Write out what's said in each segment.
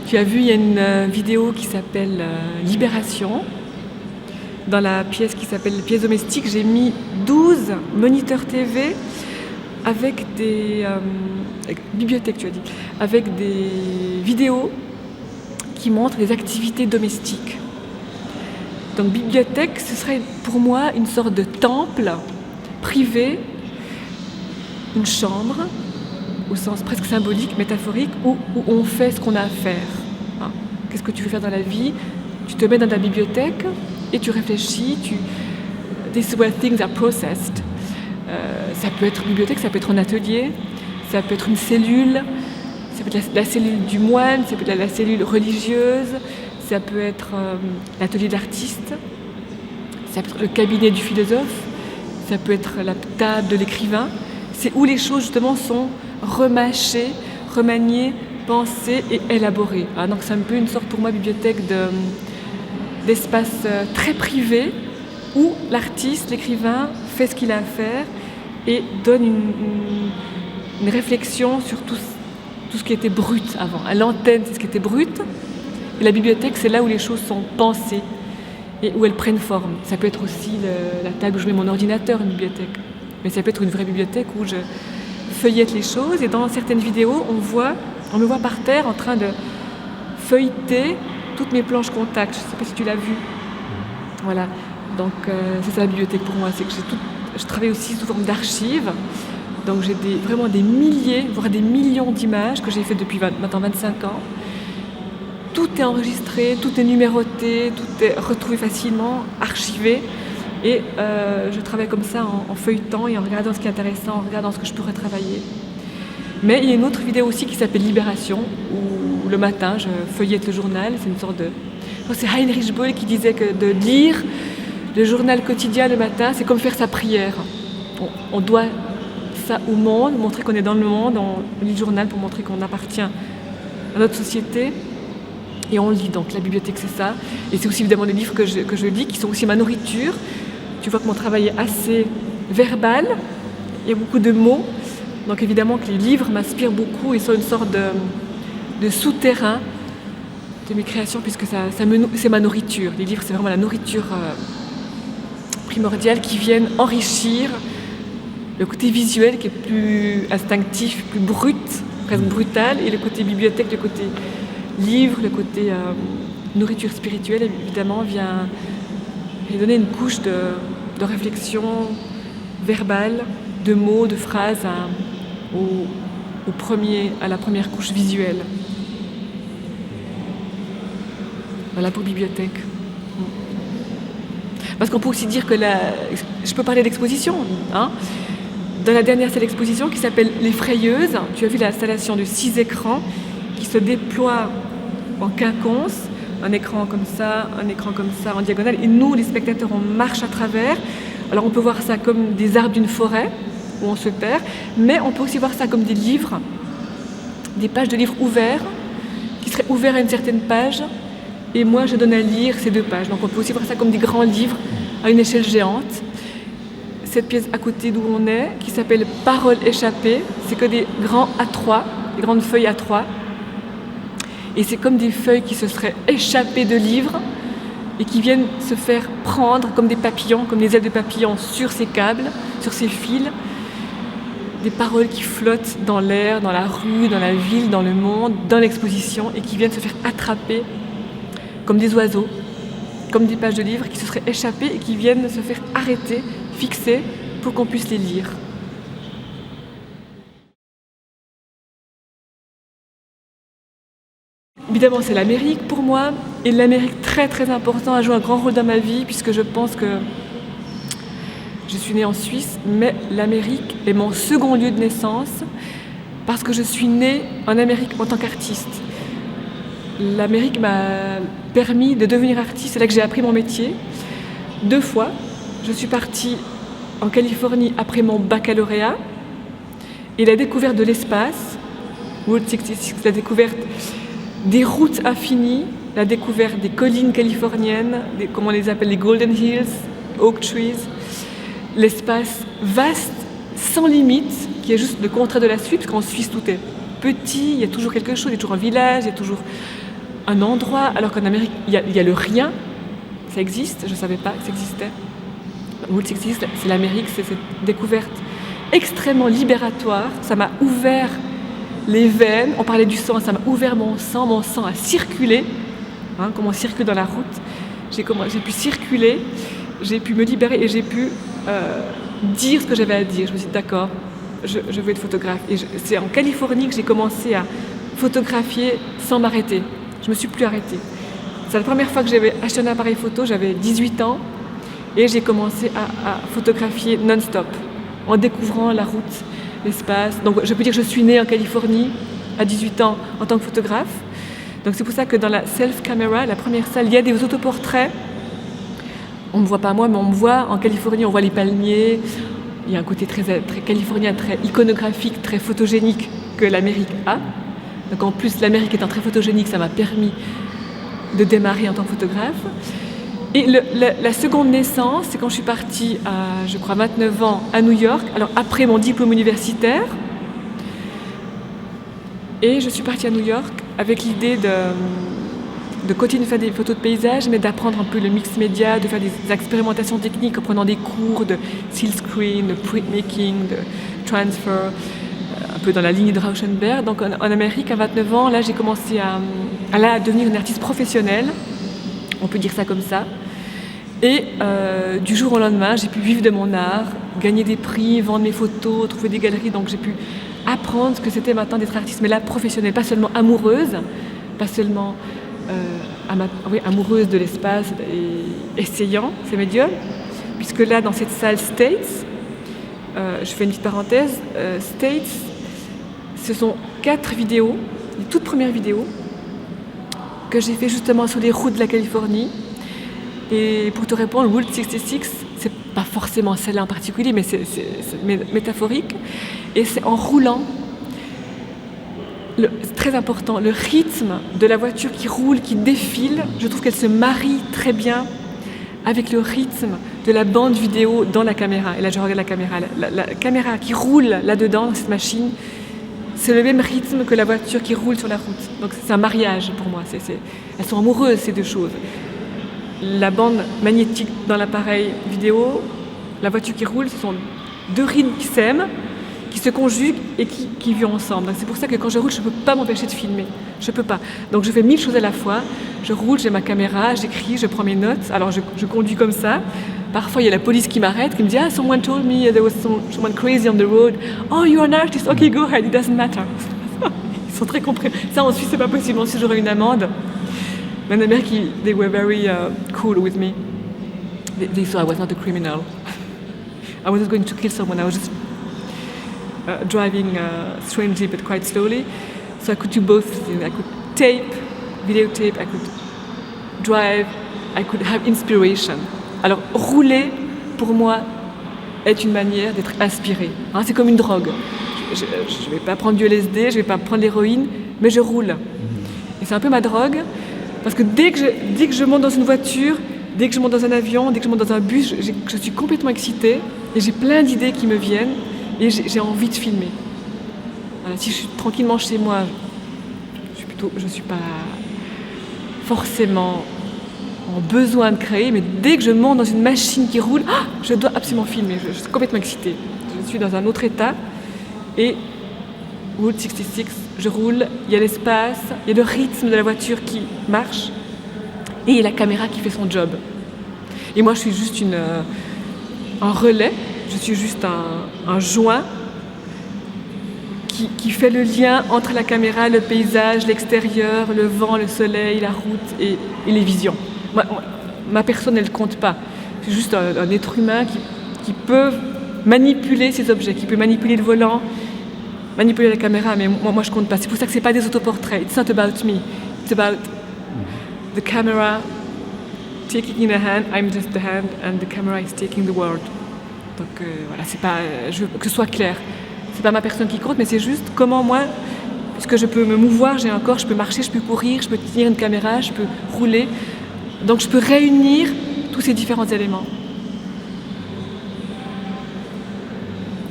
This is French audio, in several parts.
Tu as vu, il y a une vidéo qui s'appelle Libération. Dans la pièce qui s'appelle pièce domestique, j'ai mis 12 moniteurs TV avec des bibliothèques, tu as dit, avec des vidéos qui montrent les activités domestiques. Donc bibliothèque, ce serait pour moi une sorte de temple privé, une chambre, au sens presque symbolique, métaphorique, où on fait ce qu'on a à faire. Hein. Qu'est-ce que tu veux faire dans la vie? Tu te mets dans ta bibliothèque et tu réfléchis. This is where things are processed. Ça peut être une bibliothèque, ça peut être un atelier, ça peut être une cellule, ça peut être la cellule du moine, ça peut être la cellule religieuse, ça peut être l'atelier d'artiste, ça peut être le cabinet du philosophe, ça peut être la table de l'écrivain. C'est où les choses justement sont remâchées, remaniées, pensées et élaborées. Ah, donc c'est un peu une sorte pour moi bibliothèque d'espace très privé où l'artiste, l'écrivain fait ce qu'il a à faire et donne une réflexion sur tout ce qui était brut avant. À l'antenne, c'est ce qui était brut, et la bibliothèque, c'est là où les choses sont pensées et où elles prennent forme. Ça peut être aussi la table où je mets mon ordinateur, une bibliothèque. Mais ça peut être une vraie bibliothèque où je feuillette les choses. Et dans certaines vidéos, on me voit par terre en train de feuilleter toutes mes planches contact. Je ne sais pas si tu l'as vu. Voilà. Donc c'est ça la bibliothèque pour moi. C'est que je travaille aussi sous forme d'archives. Donc j'ai vraiment des milliers, voire des millions d'images que j'ai fait depuis maintenant 25 ans. Tout est enregistré, tout est numéroté, tout est retrouvé facilement, archivé. Et je travaille comme ça en feuilletant et en regardant ce qui est intéressant, en regardant ce que je pourrais travailler. Mais il y a une autre vidéo aussi qui s'appelle Libération, où le matin, je feuillette le journal. C'est une sorte de... Je crois que c'est Heinrich Böll qui disait que de lire le journal quotidien le matin, c'est comme faire sa prière. On doit ça au monde, montrer qu'on est dans le monde. On lit le journal pour montrer qu'on appartient à notre société. Et on lit, donc la bibliothèque c'est ça. Et c'est aussi évidemment des livres que je lis, qui sont aussi ma nourriture. Tu vois que mon travail est assez verbal, il y a beaucoup de mots. Donc évidemment que les livres m'inspirent beaucoup et sont une sorte de souterrain de mes créations, puisque c'est ma nourriture. Les livres, c'est vraiment la nourriture primordiale qui viennent enrichir le côté visuel qui est plus instinctif, plus brut, presque brutal, et le côté bibliothèque, le côté livre, le côté nourriture spirituelle, évidemment, vient donner une couche de réflexion verbale, de mots, de phrases à la première couche visuelle. Voilà pour bibliothèque. Parce qu'on peut aussi dire que je peux parler d'exposition. Hein. Dans la dernière salle d'exposition qui s'appelle Les Frayeuses, tu as vu l'installation de 6 écrans qui se déploient en quinconce, un écran comme ça en diagonale, et nous, les spectateurs, on marche à travers. Alors on peut voir ça comme des arbres d'une forêt, où on se perd, mais on peut aussi voir ça comme des livres, des pages de livres ouverts, qui seraient ouverts à une certaine page, et moi je donne à lire ces 2 pages. Donc on peut aussi voir ça comme des grands livres à une échelle géante. Cette pièce à côté d'où on est, qui s'appelle Paroles échappées, c'est que des grands A3, des grandes feuilles A3. Et c'est comme des feuilles qui se seraient échappées de livres et qui viennent se faire prendre comme des papillons, comme des ailes de papillons sur ces câbles, sur ces fils. Des paroles qui flottent dans l'air, dans la rue, dans la ville, dans le monde, dans l'exposition, et qui viennent se faire attraper comme des oiseaux, comme des pages de livres qui se seraient échappées et qui viennent se faire arrêter, fixer, pour qu'on puisse les lire. Évidemment, c'est l'Amérique pour moi, et l'Amérique très très important, a joué un grand rôle dans ma vie, puisque je pense que je suis née en Suisse, mais l'Amérique est mon second lieu de naissance, parce que je suis née en Amérique en tant qu'artiste. L'Amérique m'a permis de devenir artiste, c'est là que j'ai appris mon métier. 2 fois, je suis partie en Californie après mon baccalauréat, et la découverte de l'espace, Route 66, la découverte des routes infinies, la découverte des collines californiennes, comme on les appelle, les Golden Hills, Oak Trees, l'espace vaste, sans limite, qui est juste le contraire de la Suisse, parce qu'en Suisse tout est petit, il y a toujours quelque chose, il y a toujours un village, il y a toujours un endroit, alors qu'en Amérique, il y a le rien. Ça existe, je ne savais pas que ça existait. Route 66, c'est l'Amérique, c'est cette découverte extrêmement libératoire. Ça m'a ouvert les veines, on parlait du sang, ça m'a ouvert mon sang a circulé, comme on circule dans la route. J'ai pu circuler, j'ai pu me libérer et j'ai pu dire ce que j'avais à dire. Je me suis dit d'accord, je veux être photographe. Et c'est en Californie que j'ai commencé à photographier sans m'arrêter. Je me suis plus arrêtée. C'est la première fois que j'avais acheté un appareil photo, j'avais 18 ans et j'ai commencé à photographier non-stop en découvrant la route, l'espace. Donc je peux dire que je suis née en Californie à 18 ans en tant que photographe. Donc c'est pour ça que dans la self-camera, la première salle, il y a des autoportraits. On ne me voit pas moi, mais on me voit en Californie, on voit les palmiers. Il y a un côté très californien, très iconographique, très photogénique que l'Amérique a. Donc en plus, l'Amérique étant très photogénique, ça m'a permis de démarrer en tant que photographe. Et la seconde naissance, c'est quand je suis partie à, je crois, 29 ans à New York, alors après mon diplôme universitaire. Et je suis partie à New York avec l'idée de continuer de faire des photos de paysages, mais d'apprendre un peu le mix média, de faire des expérimentations techniques en prenant des cours de still screen, de printmaking, de transfer, un peu dans la ligne de Rauschenberg. Donc en Amérique, à 29 ans, là j'ai commencé à devenir une artiste professionnelle, on peut dire ça comme ça. Et du jour au lendemain, j'ai pu vivre de mon art, gagner des prix, vendre mes photos, trouver des galeries. Donc j'ai pu apprendre ce que c'était maintenant d'être artiste, mais là professionnelle, pas seulement amoureuse, pas seulement amoureuse de l'espace et essayant ces médiums, puisque là dans cette salle States, je fais une petite parenthèse, States, ce sont 4 vidéos, les toutes premières vidéos que j'ai fait justement sur les routes de la Californie. Et pour te répondre, Route 66, c'est pas forcément celle-là en particulier, mais c'est métaphorique. Et c'est en roulant, c'est très important, le rythme de la voiture qui roule, qui défile, je trouve qu'elle se marie très bien avec le rythme de la bande vidéo dans la caméra. Et là, je regarde la caméra. La caméra qui roule là-dedans, dans cette machine, c'est le même rythme que la voiture qui roule sur la route. Donc c'est un mariage pour moi. Elles sont amoureuses, ces deux choses. La bande magnétique dans l'appareil vidéo, la voiture qui roule, ce sont deux rythmes qui s'aiment, qui se conjuguent et qui vivent ensemble. Donc c'est pour ça que quand je roule, je ne peux pas m'empêcher de filmer. Je ne peux pas. Donc je fais 1000 choses à la fois. Je roule, j'ai ma caméra, j'écris, je prends mes notes. Alors je conduis comme ça. Parfois, il y a la police qui m'arrête, qui me dit « Ah, someone told me there was someone crazy on the road. Oh, you're an artist. Okay, go ahead. It doesn't matter. » Ils sont très compréhensifs. Ça, en Suisse, c'est pas possible. En Suisse, j'aurais une amende. Mais en Amérique, they were very cool with me. They saw I was not a criminal. I wasn't going to kill someone. I was just driving strangely but quite slowly. So I could do both things. I could videotape, I could drive, I could have inspiration. Alors, rouler, pour moi, est une manière d'être inspiré. C'est comme une drogue. Je ne vais pas prendre du LSD, je ne vais pas prendre l'héroïne, mais je roule. Et c'est un peu ma drogue. Parce que dès que je monte dans une voiture, dès que je monte dans un avion, dès que je monte dans un bus, je suis complètement excitée et j'ai plein d'idées qui me viennent et j'ai envie de filmer. Voilà, si je suis tranquillement chez moi, je suis pas forcément en besoin de créer, mais dès que je monte dans une machine qui roule, je dois absolument filmer. Je suis complètement excitée. Je suis dans un autre état et Route 66, je roule, il y a l'espace, il y a le rythme de la voiture qui marche et il y a la caméra qui fait son job. Et moi, je suis juste un relais, je suis juste un joint qui fait le lien entre la caméra, le paysage, l'extérieur, le vent, le soleil, la route et les visions. Ma personne, elle ne compte pas. Je suis juste un être humain qui peut manipuler ces objets, qui peut manipuler le volant, manipuler la caméra, mais moi je compte pas. C'est pour ça que c'est pas des autoportraits. It's not about me. It's about the camera taking in a hand. I'm just the hand, and the camera is taking the world. Donc voilà, c'est pas. Je veux que ce soit clair. C'est pas ma personne qui compte, mais c'est juste comment moi, puisque je peux me mouvoir, j'ai un corps, je peux marcher, je peux courir, je peux tenir une caméra, je peux rouler. Donc je peux réunir tous ces différents éléments.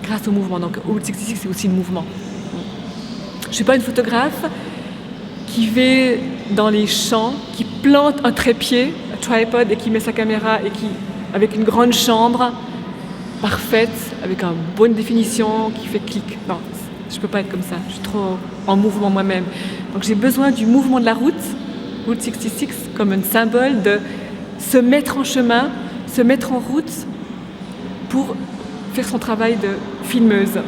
Grâce au mouvement. Donc Route 66, c'est aussi le mouvement. Je ne suis pas une photographe qui va dans les champs, qui plante un trépied, un tripod, et qui met sa caméra, et qui, avec une grande chambre parfaite, avec une bonne définition, qui fait clic. Non, je ne peux pas être comme ça, je suis trop en mouvement moi-même. Donc j'ai besoin du mouvement de la route 66, comme un symbole de se mettre en chemin, se mettre en route pour faire son travail de filmeuse,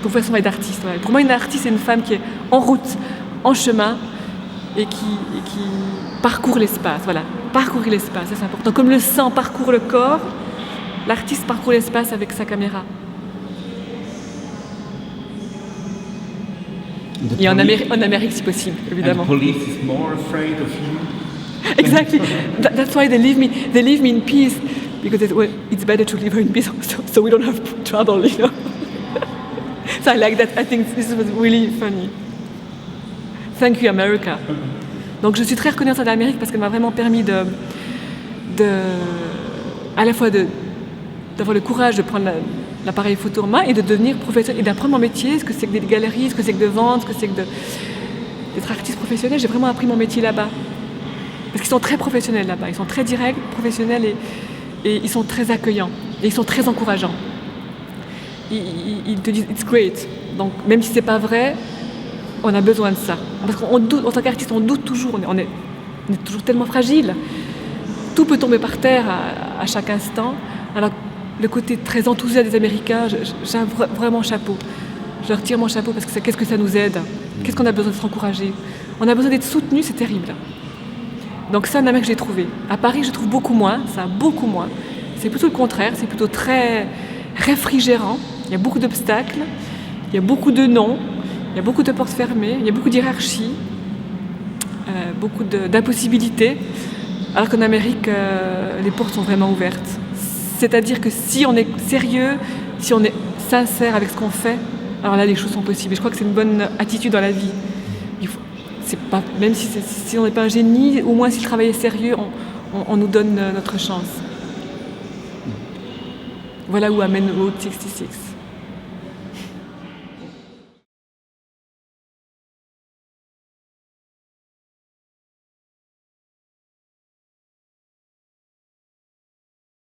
pour faire son travail d'artiste. Ouais. Pour moi, une artiste, c'est une femme qui est en route, en chemin, et qui parcourt l'espace. Voilà, parcourir l'espace, ça c'est important. Comme le sang parcourt le corps, l'artiste parcourt l'espace avec sa caméra. Et en Amérique, si possible, évidemment. And the police is more afraid of you. Exactly. That's why they leave me in peace, because it's better to leave her in peace, so we don't have trouble, you know. So I like that. I think this was really funny. Thank you, America. Donc je suis très reconnaissante à l'Amérique parce qu'elle m'a vraiment permis à la fois d'avoir le courage de prendre l'appareil photo en main et de devenir professionnel et d'apprendre mon métier, ce que c'est que des galeries, ce que c'est que de vendre, ce que c'est que d'être artiste professionnel. J'ai vraiment appris mon métier là-bas. Parce qu'ils sont très professionnels là-bas, ils sont très directs, professionnels et ils sont très accueillants et ils sont très encourageants. Ils te disent « it's great ». Donc même si c'est pas vrai, on a besoin de ça. Parce qu'on doute, en tant qu'artiste, on doute toujours, on est toujours tellement fragile. Tout peut tomber par terre à chaque instant. Alors le côté très enthousiaste des Américains, j'ai vraiment chapeau. Je leur tire mon chapeau parce que qu'est-ce que ça nous aide? Qu'est-ce qu'on a besoin de s'encourager? On a besoin d'être soutenu, c'est terrible. Donc ça, en Amérique, j'ai trouvé. À Paris, je trouve beaucoup moins, beaucoup moins. C'est plutôt le contraire, c'est plutôt très réfrigérant. Il y a beaucoup d'obstacles, il y a beaucoup de non, il y a beaucoup de portes fermées, il y a beaucoup d'hierarchie, beaucoup d'impossibilités. Alors qu'en Amérique, les portes sont vraiment ouvertes. C'est-à-dire que si on est sérieux, si on est sincère avec ce qu'on fait, alors là, les choses sont possibles. Et je crois que c'est une bonne attitude dans la vie. Même si on n'est pas un génie, au moins si le travail est sérieux, on nous donne notre chance. Voilà où amène Route 66.